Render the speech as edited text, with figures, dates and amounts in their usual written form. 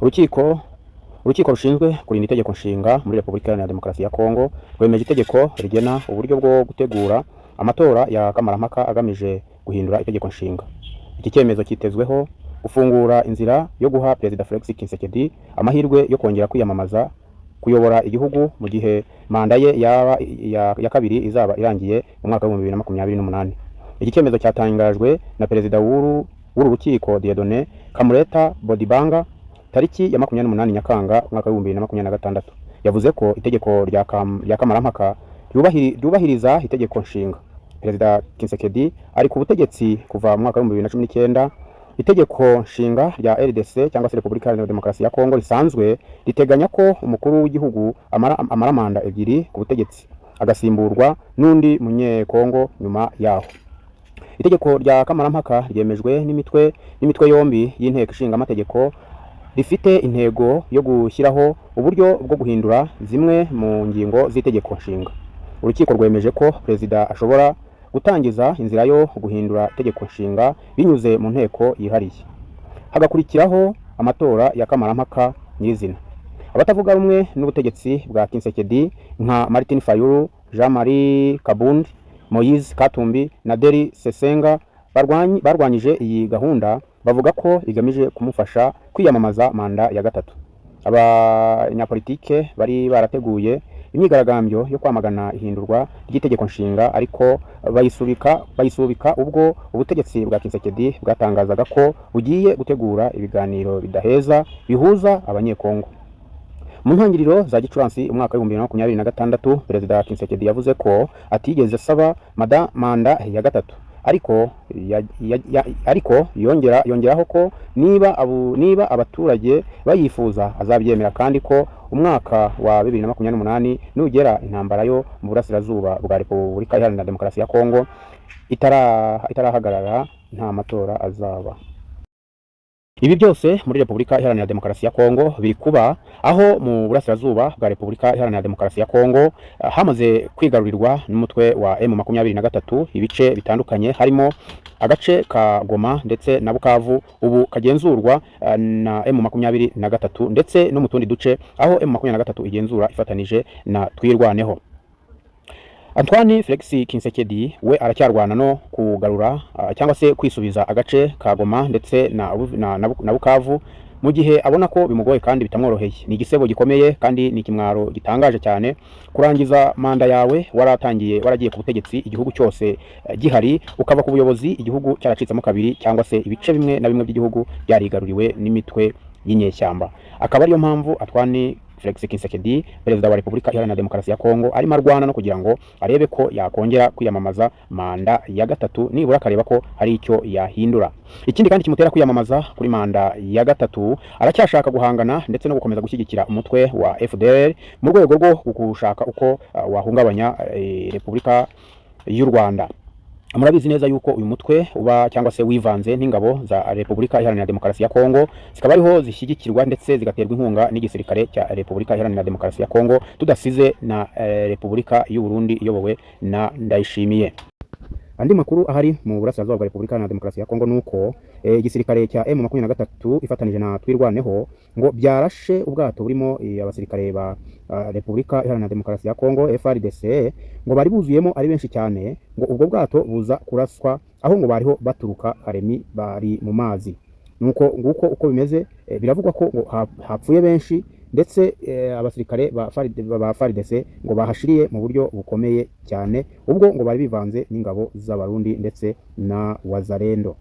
urukiko rushinzwe kurinda itegeko nshinga muri Repubulika Iharanira Demokarasi ya Kongo rwemeje itegeko rigena uburyo bwo gutegura amatora ya kamarampaka agamije guhindura itegeko nshinga. Iki cyemezo kitezweho gufungura inzira yo guha Perezida Felix Tshisekedi amahirwe yo kongera kwiyamamaza kuyobora igihugu mu gihe manda ye ya kabiri izaba irangiye mu mwaka wa 2028. Iki cyemezo cyatangajwe na Perezida w'uru rukiko Dieudonné Kamureta Bodibanga tariki ya 28 Nyakanga mwaka wa 2026. Yavuze ko itegeko rya kamarampaka ryubahiriza itegeko nshinga. Perezida Tshisekedi ari ku butegetsi kuva mu mwaka wa 2019. Itegeko nshinga rya RDC cyangwa se Repubulika Iharanira Demokarasi ya Kongo risanzwe riteganya ko umukuru w'igihugu amara manda ebyiri ku butegetsi agasimburwa n'undi munyekongo nyuma yaho. Itegeko rya kamarampaka ryemejwe n'imitwe yombi y'inteko ishinga amategeko rifite intego yo gushyiraho uburyo bwo guhindura zimwe mu ngingo z'itegeko nshinga. Urukiko rwemeje ko perezida ashobora gutangiza inzira yo guhindura itegeko nshinga binyuze mu nteko yihariye, hagakurikiraho amatora ya kamarampaka nyirizina. Abatavuga rumwe n'ubutegetsi bwa Tshisekedi nka Martin Fayulu, Jean-Marie Kabundi, Moise Katumbi na Deri Sesenga barwanyije iyi gahunda bavuga ko igamije kumufasha kwiyamamaza manda ya gatatu. Abanyapolitike bari barateguye imyigaragambyo yo kwamagana ihindurwa ry'itegeko nshinga, ariko bayisubika ubwo ubutegetsi bwa Tshisekedi bwatangazaga ko bugiye gutegura ibiganiro bidaheza bihuza abanyekongo. Mu ntangiriro za Gicurasi umwaka wa 2026, Perezida Tshisekedi yavuze ko atigeze asaba manda ya gatatu, ariko yongeraho ko niba abaturage bayifuza azabyemera, kandi ko umwaka wa 2028 nugera intambara yo mu burasirazuba bwa Repubulika Iharanira Demokarasi ya Kongo itarahagarara nta matora azaba. Ibi byose muri Repubulika Iharanira Demokarasi ya Kongo biri kuba aho mu burasirazuba bwa Repubulika Iharanira Demokarasi ya Kongo hamaze kwigarurirwa n'umutwe wa M23 ibice bitandukanye, harimo agace ka Goma ndetse na Bukavu ubu kagenzurwa na M23 ndetse no mu tundi duce aho M23 igenzura ifatanije na Twirwaneho. Antoine Felix Tshisekedi we aracyarwana no kugarura cyangwa se kwisubiza agace ka Goma ndetse na Bukavu mu gihe abona ko bimugoye kandi bitamworoheye. Ni igisebo gikomeye kandi ni kimwaro gitangaje cyane kurangiza manda yawe waragiye ku butegetsi igihugu cyose gihari, ukava ku buyobozi igihugu cyaracitsemo kabiri, cyangwa se ibice bimwe na bimwe by'igihugu byarigaruriwe n'imitwe y'inyeshyamba. Akaba ariyo mpamvu Antoine Felix Tshisekedi, perezida wa Repubulika Iharanira Demokarasi ya Kongo, arimo arwana no kugira ngo arebe ko yakongera kwiyamamaza manda ya gatatu, nibura akareba ko hari icyo yahindura. Ikindi kandi kimutera kwiyamamaza kuri manda ya gatatu, aracyashaka guhangana ndetse no gukomeza gushyigikira umutwe wa FDLR mu rwego rwo gushaka uko wahungabanya Repubulika y'u Rwanda. Murabizi neza yuko uyu mutwe uba cyangwa se wivanze n'ingabo za Repubulika Iharanira Demokarasi ya Kongo, zikaba ariho zishyigikirwa ndetse zigaterwa inkunga n'igisirikare cya Repubulika Iharanira Demokarasi ya Kongo, tudasize na Repubulika y'u Burundi iyobowe na Ndayishimiye. Andi makuru ahari mu burasirazuba bwa Repubulika Iharanira Demokarasi ya Kongo nuko igisirikare cya M23 ifatanije na Twirwaneho ngo byarashe ubwato burimo abasirikare ba Repubulika Iharanira Demokarasi ya Kongo FARDC, ngo bari buzuyemo ari benshi cyane, ngo ubwo bwato buza kuraswa aho ngo bariho baturuka Karemi bari mu mazi. Nuko nguko uko bimeze, biravugwa ko ngo hapfuye benshi ndetse abasirikare ba FARDC ngo bahashiriye mu buryo bukomeye cyane, ubwo ngo bari bivanze n'ingabo z'abarundi ndetse na Wazalendo.